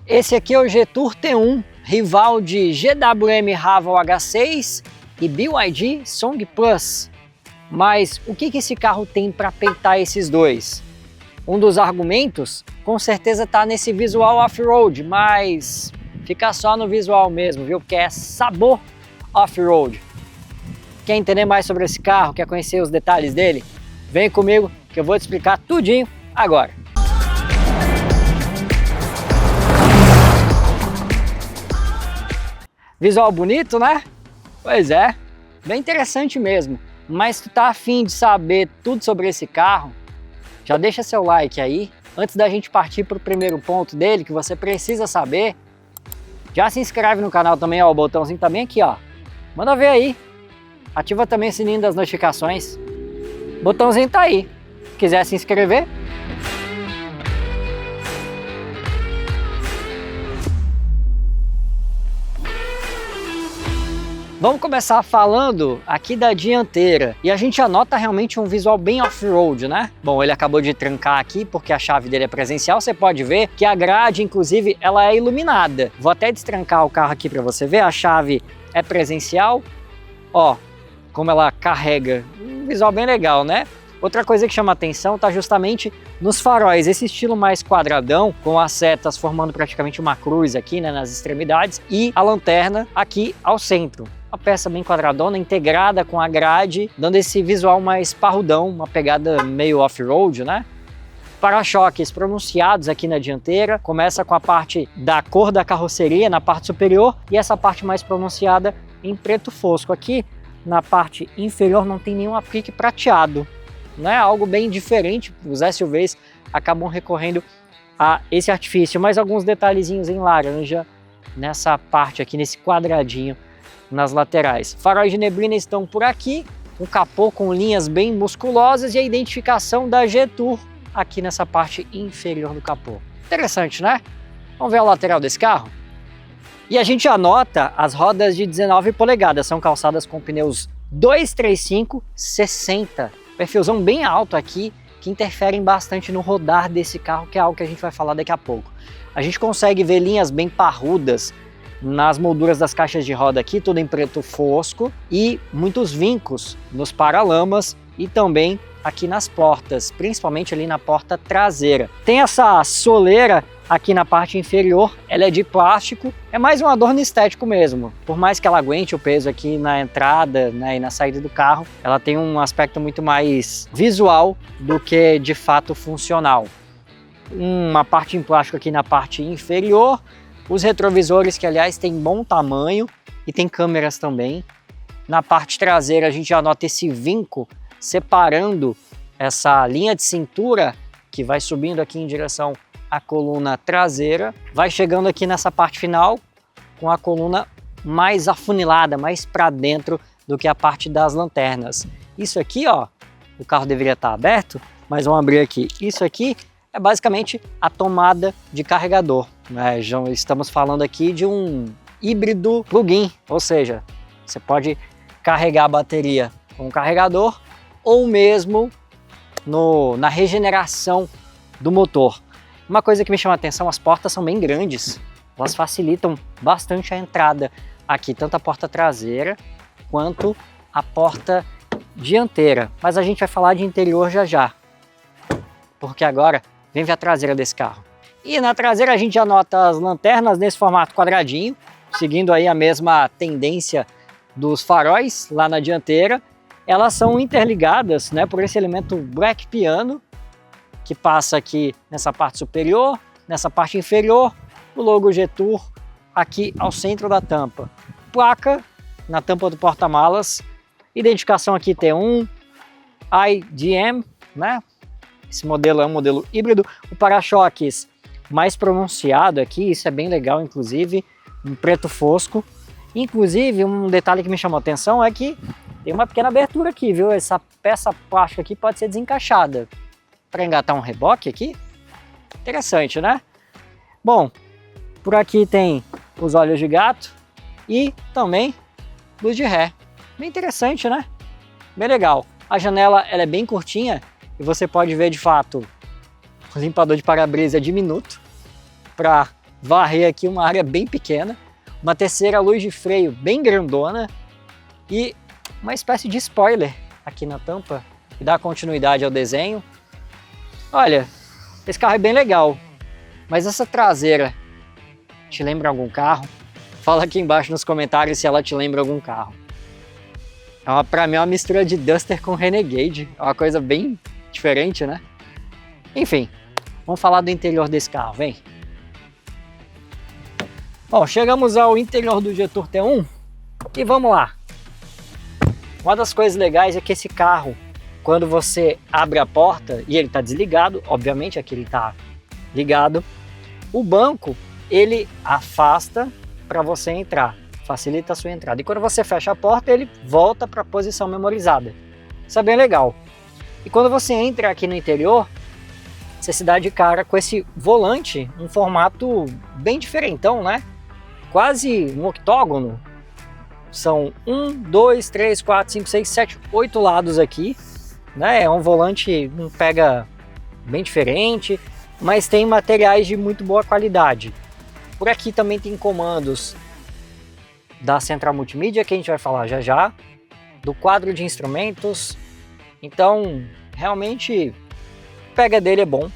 Esse aqui é o Jetour T1, rival de GWM Haval H6 e BYD Song Plus. Mas o que esse carro tem para peitar esses dois? Um dos argumentos, com certeza está nesse visual off-road, mas fica só no visual mesmo, viu? Porque é sabor off-road. Quer entender mais sobre esse carro? Quer conhecer os detalhes dele? Vem comigo que eu vou te explicar tudinho agora. Visual bonito, né? Pois é, bem interessante mesmo. Mas tu tá afim de saber tudo sobre esse carro? Já deixa seu like aí. Antes da gente partir para o primeiro ponto dele, que você precisa saber, já se inscreve no canal também, ó, o botãozinho também aqui, ó. Manda ver aí. Ativa também o sininho das notificações. O botãozinho tá aí. Quiser se inscrever? Vamos começar falando aqui da dianteira, e a gente já nota realmente um visual bem off-road, né? Bom, ele acabou de trancar aqui porque a chave dele é presencial, você pode ver que a grade, inclusive, ela é iluminada. Vou até destrancar o carro aqui para você ver, a chave é presencial, ó, como ela carrega, um visual bem legal, né? Outra coisa que chama atenção está justamente nos faróis, esse estilo mais quadradão, com as setas formando praticamente uma cruz aqui, né, nas extremidades, e a lanterna aqui ao centro. Uma peça bem quadradona, integrada com a grade, dando esse visual mais parrudão, uma pegada meio off-road, né? Para-choques pronunciados aqui na dianteira, começa com a parte da cor da carroceria na parte superior e essa parte mais pronunciada em preto fosco. Aqui na parte inferior não tem nenhum aplique prateado, né? Algo bem diferente, os SUVs acabam recorrendo a esse artifício, mas alguns detalhezinhos em laranja nessa parte aqui, nesse quadradinho nas laterais. Faróis de neblina estão por aqui, um capô com linhas bem musculosas e a identificação da Jetour aqui nessa parte inferior do capô. Interessante, né? Vamos ver a lateral desse carro? E a gente já nota as rodas de 19 polegadas, são calçadas com pneus 235/60. Perfilzão bem alto aqui, que interferem bastante no rodar desse carro, que é algo que a gente vai falar daqui a pouco. A gente consegue ver linhas bem parrudas nas molduras das caixas de roda aqui, tudo em preto fosco, e muitos vincos nos paralamas e também aqui nas portas, principalmente ali na porta traseira. Tem essa soleira aqui na parte inferior, ela é de plástico, é mais um adorno estético mesmo. Por mais que ela aguente o peso aqui na entrada, né, e na saída do carro, ela tem um aspecto muito mais visual do que de fato funcional. Uma parte em plástico aqui na parte inferior, os retrovisores que aliás tem bom tamanho e tem câmeras também. Na parte traseira a gente já nota esse vinco separando essa linha de cintura que vai subindo aqui em direção à coluna traseira, vai chegando aqui nessa parte final com a coluna mais afunilada, mais para dentro do que a parte das lanternas. Isso aqui, ó, o carro deveria estar aberto, mas vamos abrir aqui. Isso aqui é basicamente a tomada de carregador, né? Já estamos falando aqui de um híbrido plug-in, ou seja, você pode carregar a bateria com o carregador ou mesmo na regeneração do motor. Uma coisa que me chama a atenção, as portas são bem grandes, elas facilitam bastante a entrada aqui, tanto a porta traseira quanto a porta dianteira. Mas a gente vai falar de interior já já, porque agora vem ver a traseira desse carro. E na traseira a gente já nota as lanternas nesse formato quadradinho, seguindo aí a mesma tendência dos faróis lá na dianteira. Elas são interligadas, né, por esse elemento black piano, que passa aqui nessa parte superior, nessa parte inferior, o logo Jetour aqui ao centro da tampa. Placa na tampa do porta-malas, identificação aqui T1, IDM, né? Esse modelo é um modelo híbrido. O para-choques mais pronunciado aqui, isso é bem legal, inclusive, em preto fosco. Inclusive, um detalhe que me chamou a atenção é que tem uma pequena abertura aqui, viu? Essa peça plástica aqui pode ser desencaixada para engatar um reboque aqui. Interessante, né? Bom, por aqui tem os olhos de gato e também luz de ré. Bem interessante, né? Bem legal. A janela ela é bem curtinha e você pode ver de fato o limpador de para-brisa diminuto para varrer aqui uma área bem pequena, uma terceira luz de freio bem grandona e uma espécie de spoiler aqui na tampa que dá continuidade ao desenho. Olha, esse carro é bem legal, mas essa traseira te lembra algum carro? Fala aqui embaixo nos comentários se ela te lembra algum carro. Pra mim é uma mistura de Duster com Renegade, é uma coisa bem diferente, né? Enfim, vamos falar do interior desse carro, vem! Bom, chegamos ao interior do Jetour T1 e vamos lá! Uma das coisas legais é que esse carro, quando você abre a porta e ele está desligado, obviamente aqui ele está ligado, o banco ele afasta para você entrar, facilita a sua entrada. E quando você fecha a porta, ele volta para a posição memorizada. Isso é bem legal. E quando você entra aqui no interior, você se dá de cara com esse volante, um formato bem diferentão, né? Quase um octógono. São 1, 2, 3, 4, 5, 6, 7, 8 lados aqui, né? É um volante, um pega bem diferente, mas tem materiais de muito boa qualidade. Por aqui também tem comandos da central multimídia, que a gente vai falar já já, do quadro de instrumentos. Então, realmente, o pega dele é bom.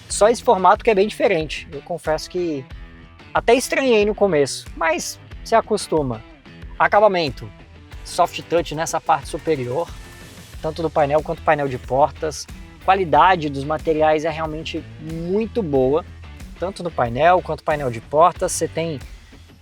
Só esse formato que é bem diferente. Eu confesso que até estranhei no começo, mas se acostuma. Acabamento, soft touch nessa parte superior, tanto do painel quanto do painel de portas. Qualidade dos materiais é realmente muito boa, tanto no painel quanto no painel de portas. Você tem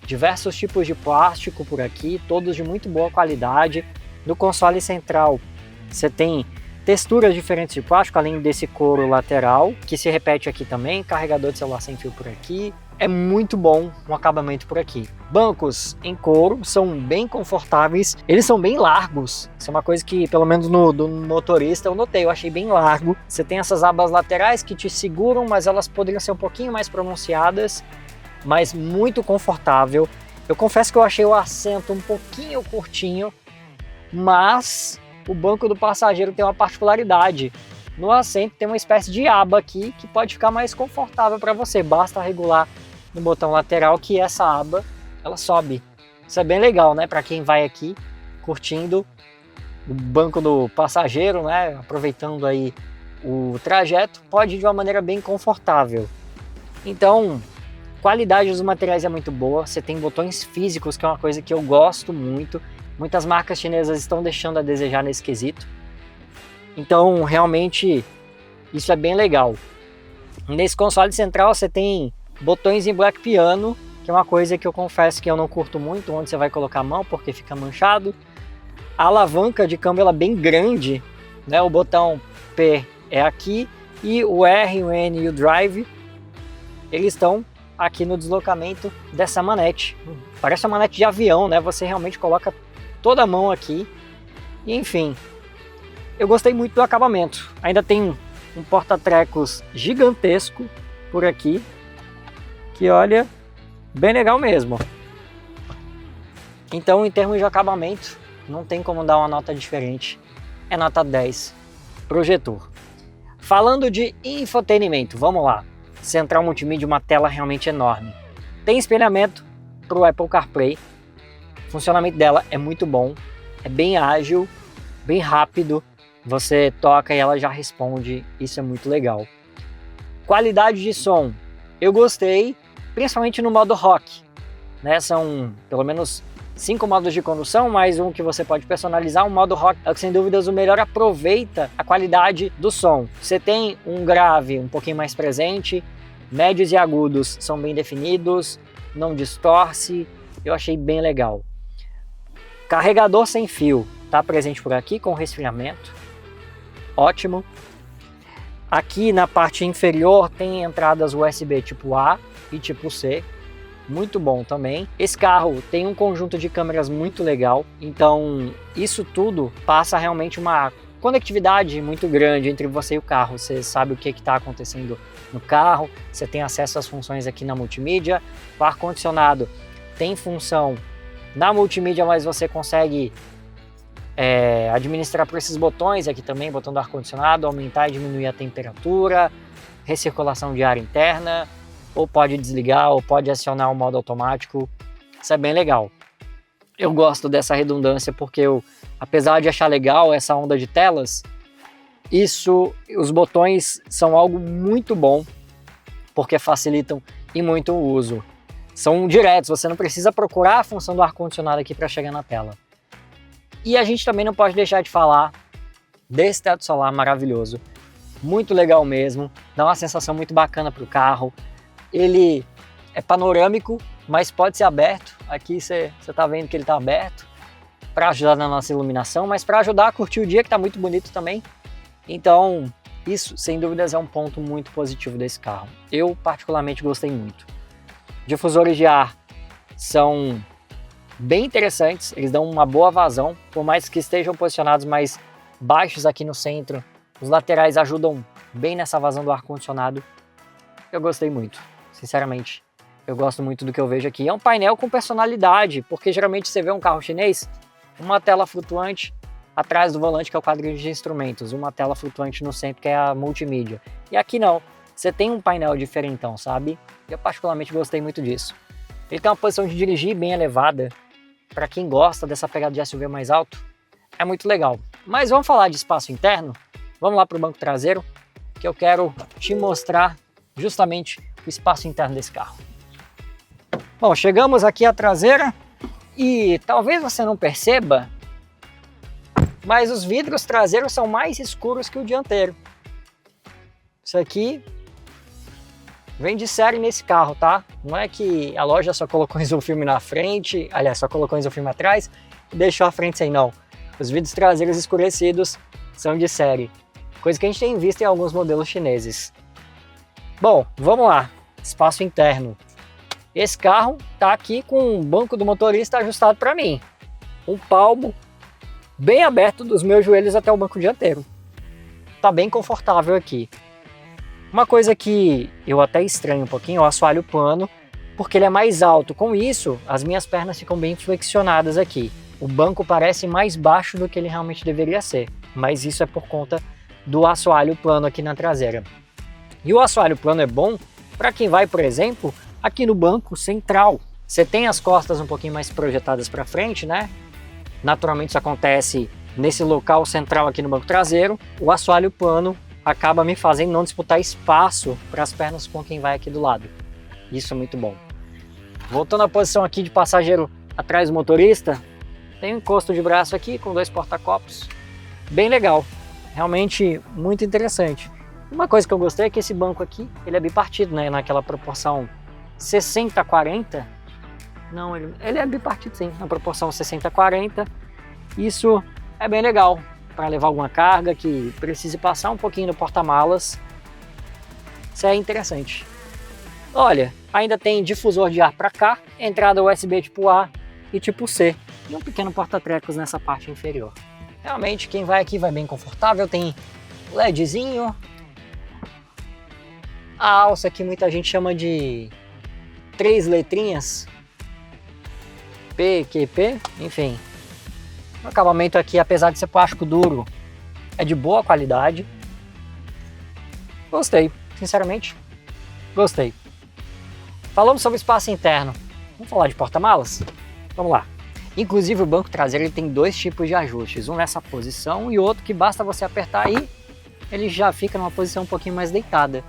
diversos tipos de plástico por aqui, todos de muito boa qualidade. No console central você tem texturas diferentes de plástico, além desse couro lateral, que se repete aqui também, carregador de celular sem fio por aqui. É muito bom o acabamento por aqui. Bancos em couro, são bem confortáveis, eles são bem largos. Isso é uma coisa que, pelo menos do motorista, eu notei, eu achei bem largo. Você tem essas abas laterais que te seguram, mas elas poderiam ser um pouquinho mais pronunciadas, mas muito confortável. Eu confesso que eu achei o assento um pouquinho curtinho, mas o banco do passageiro tem uma particularidade. No assento tem uma espécie de aba aqui que pode ficar mais confortável para você. Basta regular no botão lateral que essa aba ela sobe. Isso é bem legal, né? Para quem vai aqui curtindo o banco do passageiro, né? Aproveitando aí o trajeto, pode ir de uma maneira bem confortável. Então, qualidade dos materiais é muito boa. Você tem botões físicos, que é uma coisa que eu gosto muito. Muitas marcas chinesas estão deixando a desejar nesse quesito. Então, realmente, isso é bem legal. Nesse console central você tem botões em black piano, que é uma coisa que eu confesso que eu não curto muito, onde você vai colocar a mão, porque fica manchado. A alavanca de câmbio ela é bem grande, né? O botão P é aqui, e o R, o N e o Drive, eles estão aqui no deslocamento dessa manete. Parece uma manete de avião, né? Você realmente coloca toda a mão aqui, e enfim... Eu gostei muito do acabamento. Ainda tem um porta-trecos gigantesco por aqui, que olha, bem legal mesmo. Então, em termos de acabamento, não tem como dar uma nota diferente. É nota 10 pro Jetour. Falando de infotenimento, vamos lá. Central multimídia, uma tela realmente enorme. Tem espelhamento pro Apple CarPlay. O funcionamento dela é muito bom. É bem ágil, bem rápido. Você toca e ela já responde, isso é muito legal. Qualidade de som, eu gostei, principalmente no modo rock, né? São pelo menos 5 modos de condução, mais um que você pode personalizar. O modo rock é o que sem dúvidas o melhor aproveita a qualidade do som. Você tem um grave um pouquinho mais presente, médios e agudos são bem definidos, não distorce, eu achei bem legal. Carregador sem fio, está presente por aqui com resfriamento. Ótimo. Aqui na parte inferior tem entradas USB tipo A e tipo C, muito bom também. Esse carro tem um conjunto de câmeras muito legal, então isso tudo passa realmente uma conectividade muito grande entre você e o carro. Você sabe o que está acontecendo no carro, você tem acesso às funções aqui na multimídia. O ar-condicionado tem função na multimídia, mas você consegue administrar por esses botões aqui também, botão do ar-condicionado, aumentar e diminuir a temperatura, recirculação de ar interna. ou pode desligar, ou pode acionar o modo automático. Isso é bem legal. Eu gosto dessa redundância porque apesar de achar legal essa onda de telas, os botões são algo muito bom, porque facilitam e muito o uso. São diretos, você não precisa procurar a função do ar-condicionado aqui para chegar na tela. E a gente também não pode deixar de falar desse teto solar maravilhoso. Muito legal mesmo, dá uma sensação muito bacana para o carro. Ele é panorâmico, mas pode ser aberto. Aqui você está vendo que ele está aberto para ajudar na nossa iluminação, mas para ajudar a curtir o dia, que está muito bonito também. Então, isso sem dúvidas é um ponto muito positivo desse carro. Eu particularmente gostei muito. Difusores de ar são bem interessantes, eles dão uma boa vazão, por mais que estejam posicionados mais baixos aqui no centro, os laterais ajudam bem nessa vazão do ar-condicionado. Eu gostei muito, sinceramente. Eu gosto muito do que eu vejo aqui. É um painel com personalidade, porque geralmente você vê um carro chinês, uma tela flutuante atrás do volante, que é o quadrinho de instrumentos, uma tela flutuante no centro, que é a multimídia. E aqui não, você tem um painel diferentão, sabe? Eu particularmente gostei muito disso. Ele tem uma posição de dirigir bem elevada, para quem gosta dessa pegada de SUV mais alto, é muito legal. Mas vamos falar de espaço interno? Vamos lá para o banco traseiro, que eu quero te mostrar justamente o espaço interno desse carro. Bom, chegamos aqui à traseira e talvez você não perceba, mas os vidros traseiros são mais escuros que o dianteiro. Isso aqui vem de série nesse carro, tá? Não é que a loja só colocou isofilme na frente, aliás, só colocou isofilme atrás e deixou a frente sem, não. Os vidros traseiros escurecidos são de série, coisa que a gente tem visto em alguns modelos chineses. Bom, vamos lá, espaço interno. Esse carro tá aqui com o banco do motorista ajustado para mim. Um palmo bem aberto dos meus joelhos até o banco dianteiro. Tá bem confortável aqui. Uma coisa que eu até estranho um pouquinho é o assoalho plano, porque ele é mais alto. Com isso, as minhas pernas ficam bem flexionadas aqui. O banco parece mais baixo do que ele realmente deveria ser, mas isso é por conta do assoalho plano aqui na traseira. E o assoalho plano é bom para quem vai, por exemplo, aqui no banco central. Você tem as costas um pouquinho mais projetadas para frente, né? Naturalmente isso acontece nesse local central aqui no banco traseiro. O assoalho plano acaba me fazendo não disputar espaço para as pernas com quem vai aqui do lado. Isso é muito bom. Voltando à posição aqui de passageiro atrás do motorista, tem um encosto de braço aqui com 2 porta-copos. Bem legal, realmente muito interessante. Uma coisa que eu gostei é que esse banco aqui, ele é bipartido, né? Naquela proporção 60-40. Não, ele é bipartido sim, na proporção 60-40. Isso é bem legal para levar alguma carga que precise passar um pouquinho no porta-malas. Isso é interessante. Olha, ainda tem difusor de ar para cá, entrada USB tipo A e tipo C, e um pequeno porta-trecos nessa parte inferior. Realmente quem vai aqui vai bem confortável, tem LEDzinho. A alça que muita gente chama de 3 letrinhas, PQP, enfim. O acabamento aqui, apesar de ser plástico duro, é de boa qualidade. Gostei, sinceramente, gostei. Falamos sobre espaço interno. Vamos falar de porta-malas? Vamos lá. Inclusive o banco traseiro ele tem 2 tipos de ajustes. Um nessa posição e outro que basta você apertar aí, ele já fica numa posição um pouquinho mais deitada.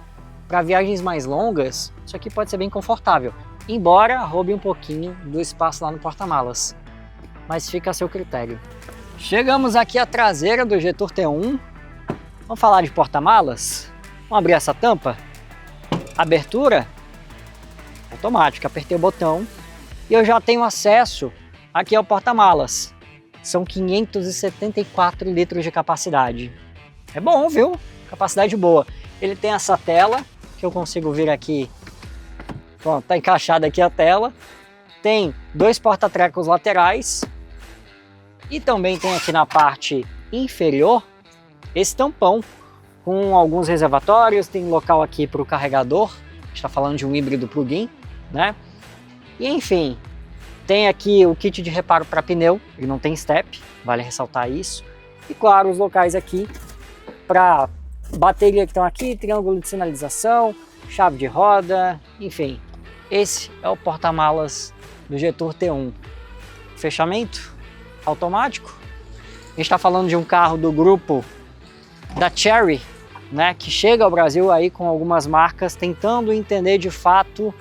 Para viagens mais longas, isso aqui pode ser bem confortável. Embora roube um pouquinho do espaço lá no porta-malas. Mas fica a seu critério. Chegamos aqui à traseira do Jetour T1. Vamos falar de porta-malas? Vamos abrir essa tampa. Abertura automática. Apertei o botão e eu já tenho acesso aqui ao porta-malas. São 574 litros de capacidade. É bom, viu? Capacidade boa. Ele tem essa tela que eu consigo vir aqui. Pronto, tá encaixada aqui a tela. Tem 2 porta-trecos laterais. E também tem aqui na parte inferior esse tampão com alguns reservatórios, tem local aqui para o carregador, a gente está falando de um híbrido plug-in, né? E enfim, tem aqui o kit de reparo para pneu, ele não tem step, vale ressaltar isso. E claro, os locais aqui para bateria que estão aqui, triângulo de sinalização, chave de roda, enfim. Esse é o porta-malas do Jetour T1. Fechamento automático. A gente está falando de um carro do grupo da Chery, né, que chega ao Brasil aí com algumas marcas tentando entender de fato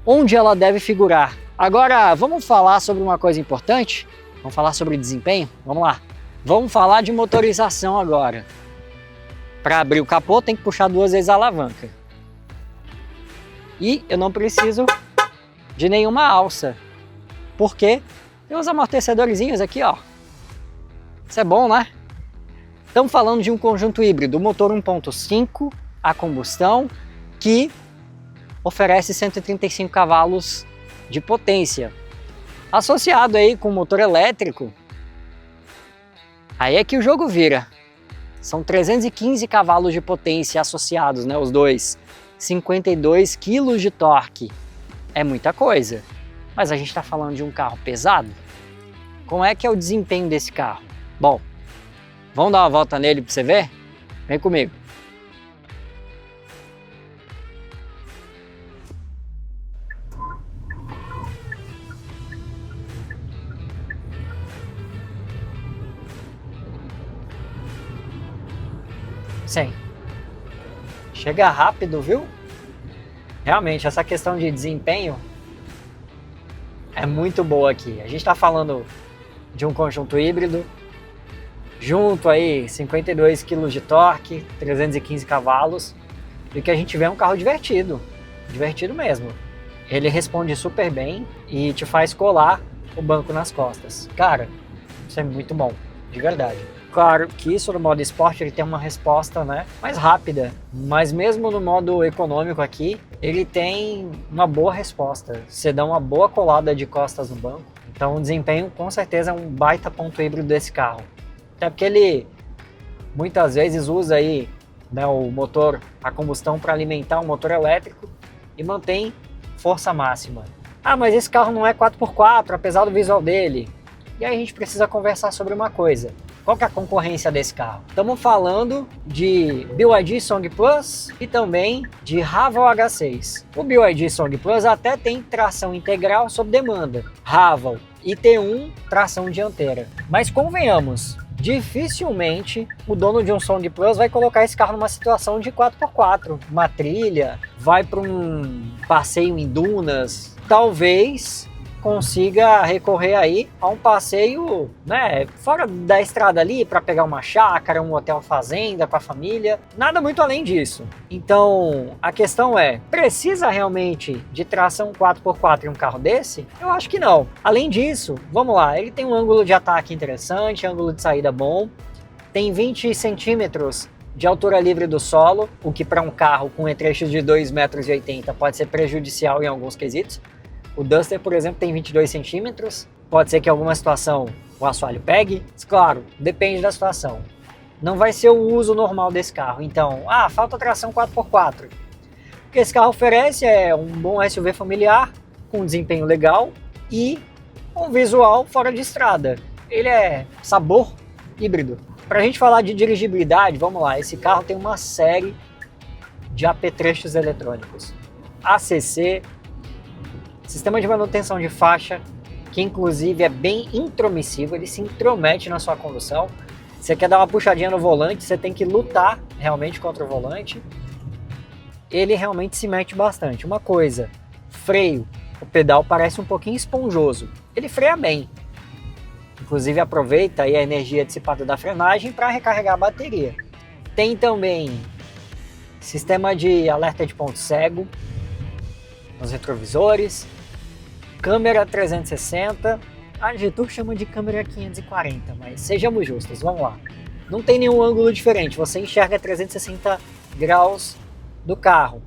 onde ela deve figurar. Agora, vamos falar sobre uma coisa importante? Vamos falar sobre desempenho? Vamos lá. Vamos falar de motorização agora. Para abrir o capô tem que puxar 2 vezes a alavanca. E eu não preciso de nenhuma alça. Porque tem os amortecedorzinhos aqui, ó. Isso é bom, né? Estamos falando de um conjunto híbrido, motor 1.5 a combustão, que oferece 135 cavalos de potência. Associado aí com motor elétrico, aí é que o jogo vira. São 315 cavalos de potência associados, né, os dois. 52 quilos de torque. É muita coisa. Mas a gente está falando de um carro pesado. Como é que é o desempenho desse carro? Bom, vamos dar uma volta nele para você ver? Vem comigo. Sim. Chega rápido, viu? Realmente, essa questão de desempenho é muito boa aqui. A gente está falando de um conjunto híbrido, junto aí 52 kg de torque, 315 cavalos, e que a gente vê é um carro divertido mesmo. Ele responde super bem e te faz colar o banco nas costas. Cara, isso é muito bom, de verdade. Claro que isso no modo esporte ele tem uma resposta, né, mais rápida, mas mesmo no modo econômico aqui, ele tem uma boa resposta. Você dá uma boa colada de costas no banco, então o desempenho com certeza é um baita ponto híbrido desse carro. Até porque ele muitas vezes usa aí, né, o motor a combustão para alimentar o motor elétrico e mantém força máxima. Ah, mas esse carro não é 4x4, apesar do visual dele. E aí a gente precisa conversar sobre uma coisa. Qual que é a concorrência desse carro? Estamos falando de BYD Song Plus e também de Haval H6. O BYD Song Plus até tem tração integral sob demanda. Haval e T1 tração dianteira. Mas convenhamos, dificilmente o dono de um Song Plus vai colocar esse carro numa situação de 4x4, uma trilha, vai para um passeio em dunas, talvez consiga recorrer aí a um passeio, né, fora da estrada ali para pegar uma chácara, um hotel fazenda para a família, nada muito além disso. Então, a questão é, precisa realmente de tração 4x4 em um carro desse? Eu acho que não. Além disso, vamos lá, ele tem um ângulo de ataque interessante, ângulo de saída bom, tem 20 centímetros de altura livre do solo, o que para um carro com trechos de 2,80 m pode ser prejudicial em alguns quesitos. O Duster, por exemplo, tem 22 centímetros. Pode ser que em alguma situação o assoalho pegue. Claro, depende da situação. Não vai ser o uso normal desse carro. Então, falta tração 4x4. O que esse carro oferece é um bom SUV familiar, com um desempenho legal e um visual fora de estrada. Ele é sabor híbrido. Para a gente falar de dirigibilidade, vamos lá. Esse carro tem uma série de apetrechos eletrônicos. ACC, sistema de manutenção de faixa, que inclusive é bem intromissivo, ele se intromete na sua condução. Você quer dar uma puxadinha no volante, você tem que lutar realmente contra o volante. Ele realmente se mete bastante. Uma coisa, freio, o pedal parece um pouquinho esponjoso. Ele freia bem. Inclusive aproveita aí a energia dissipada da frenagem para recarregar a bateria. Tem também sistema de alerta de ponto cego nos retrovisores, câmera 360, a Jetour chama de câmera 540, mas sejamos justos, vamos lá. Não tem nenhum ângulo diferente, você enxerga 360 graus do carro,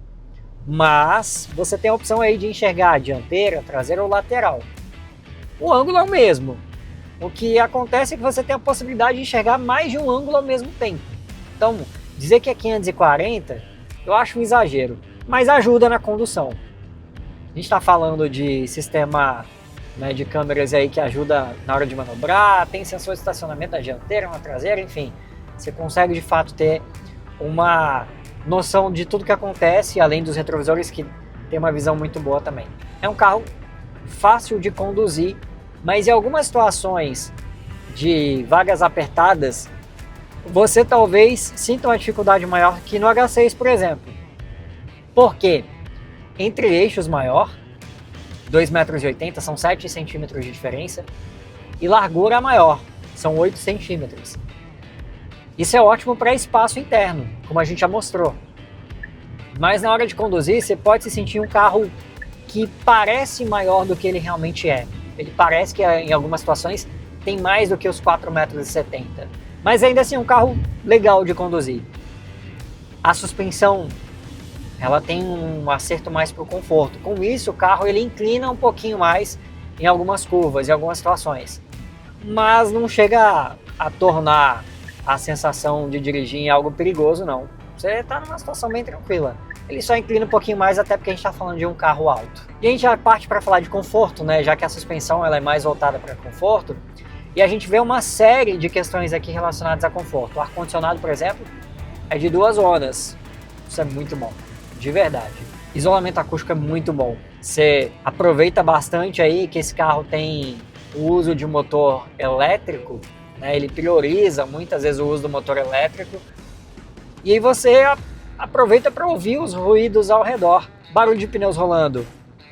mas você tem a opção aí de enxergar a dianteira, traseira ou lateral. O ângulo é o mesmo, o que acontece é que você tem a possibilidade de enxergar mais de um ângulo ao mesmo tempo. Então, dizer que é 540, eu acho um exagero, mas ajuda na condução. A gente está falando de sistema, né, de câmeras aí que ajuda na hora de manobrar, tem sensor de estacionamento na dianteira, na traseira, enfim. Você consegue de fato ter uma noção de tudo que acontece, além dos retrovisores que tem uma visão muito boa também. É um carro fácil de conduzir, mas em algumas situações de vagas apertadas, você talvez sinta uma dificuldade maior que no H6, por exemplo. Por quê? Entre eixos maior, 2,80 m, são 7 centímetros de diferença, e largura maior, são 8 centímetros. Isso é ótimo para espaço interno, como a gente já mostrou. Mas na hora de conduzir, você pode se sentir um carro que parece maior do que ele realmente é. Ele parece que em algumas situações tem mais do que os 4,70 m. Mas ainda assim é um carro legal de conduzir. A suspensão, ela tem um acerto mais para o conforto. Com isso, o carro ele inclina um pouquinho mais em algumas curvas, em algumas situações. Mas não chega a tornar a sensação de dirigir em algo perigoso, não. Você está numa situação bem tranquila. Ele só inclina um pouquinho mais, até porque a gente está falando de um carro alto. E a gente já parte para falar de conforto, né? Já que a suspensão ela é mais voltada para conforto. E a gente vê uma série de questões aqui relacionadas a conforto. O ar-condicionado, por exemplo, é de 2 zonas. Isso é muito bom, de verdade. Isolamento acústico é muito bom. Você aproveita bastante aí que esse carro tem o uso de um motor elétrico, né? Ele prioriza muitas vezes o uso do motor elétrico. E aí você aproveita para ouvir os ruídos ao redor. Barulho de pneus rolando.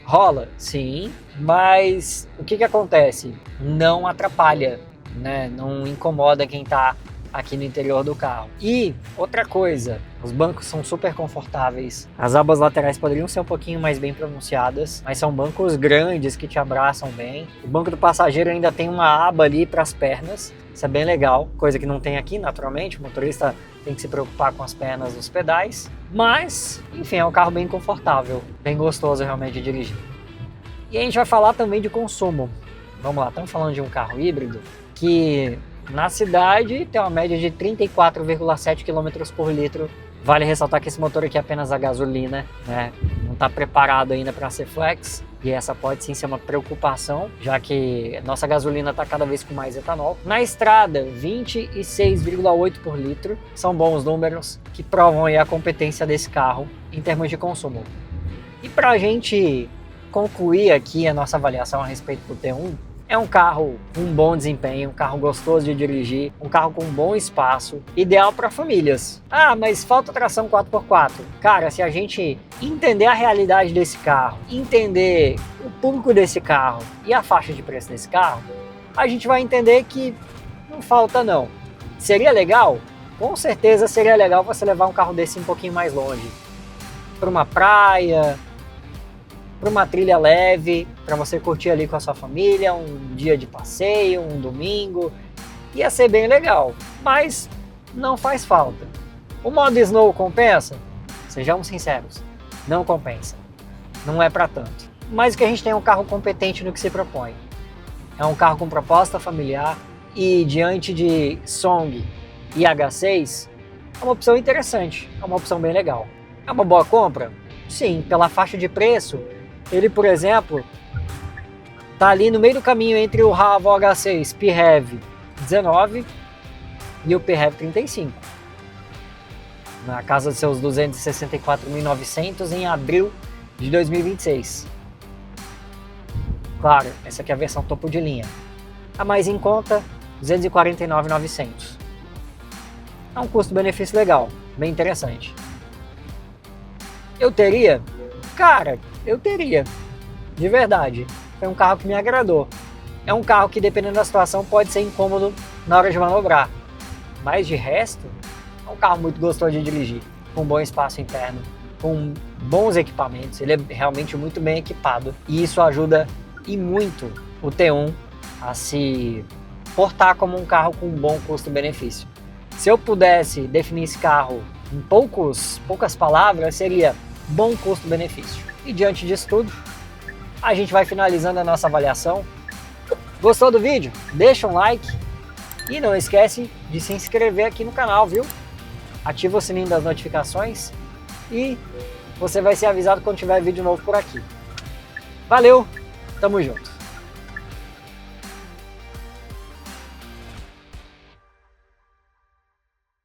Rola? Sim, mas o que acontece? Não atrapalha, né? Não incomoda quem está aqui no interior do carro. E outra coisa, os bancos são super confortáveis. As abas laterais poderiam ser um pouquinho mais bem pronunciadas, mas são bancos grandes que te abraçam bem. O banco do passageiro ainda tem uma aba ali para as pernas. Isso é bem legal, coisa que não tem aqui naturalmente. O motorista tem que se preocupar com as pernas dos pedais. Mas, enfim, é um carro bem confortável, bem gostoso realmente de dirigir. E a gente vai falar também de consumo. Vamos lá, estamos falando de um carro híbrido que na cidade tem uma média de 34,7 km por litro. Vale ressaltar que esse motor aqui é apenas a gasolina, né? Não está preparado ainda para ser flex. E essa pode sim ser uma preocupação, já que nossa gasolina está cada vez com mais etanol. Na estrada, 26,8 por litro. São bons números que provam aí a competência desse carro em termos de consumo. E para a gente concluir aqui a nossa avaliação a respeito do T1, é um carro com um bom desempenho, um carro gostoso de dirigir, um carro com um bom espaço, ideal para famílias. Ah, mas falta tração 4x4. Cara, se a gente entender a realidade desse carro, entender o público desse carro e a faixa de preço desse carro, a gente vai entender que não falta não. Seria legal? Com certeza seria legal você levar um carro desse um pouquinho mais longe. Para uma praia, para uma trilha leve, para você curtir ali com a sua família, um dia de passeio, um domingo, ia ser bem legal, mas não faz falta. O modo Snow compensa? Sejamos sinceros, não compensa, não é para tanto. Mas o que a gente tem é um carro competente no que se propõe, é um carro com proposta familiar e diante de Song e H6, é uma opção interessante, é uma opção bem legal. É uma boa compra? Sim, pela faixa de preço. Ele, por exemplo, tá ali no meio do caminho entre o Ravo H6 PHEV 19 e o PHEV 35. Na casa de seus 264.900 em abril de 2026. Claro, essa aqui é a versão topo de linha. A mais em conta, 249.900. É um custo-benefício legal, bem interessante. Eu teria? Cara, eu teria, de verdade. Foi um carro que me agradou. É um carro que, dependendo da situação, pode ser incômodo na hora de manobrar. Mas de resto, é um carro muito gostoso de dirigir, com bom espaço interno, com bons equipamentos. Ele é realmente muito bem equipado. E isso ajuda e muito o T1 a se portar como um carro com um bom custo-benefício. Se eu pudesse definir esse carro em poucas palavras, seria bom custo-benefício. E diante disso tudo, a gente vai finalizando a nossa avaliação. Gostou do vídeo? Deixa um like e não esquece de se inscrever aqui no canal, viu? Ativa o sininho das notificações e você vai ser avisado quando tiver vídeo novo por aqui. Valeu, tamo junto!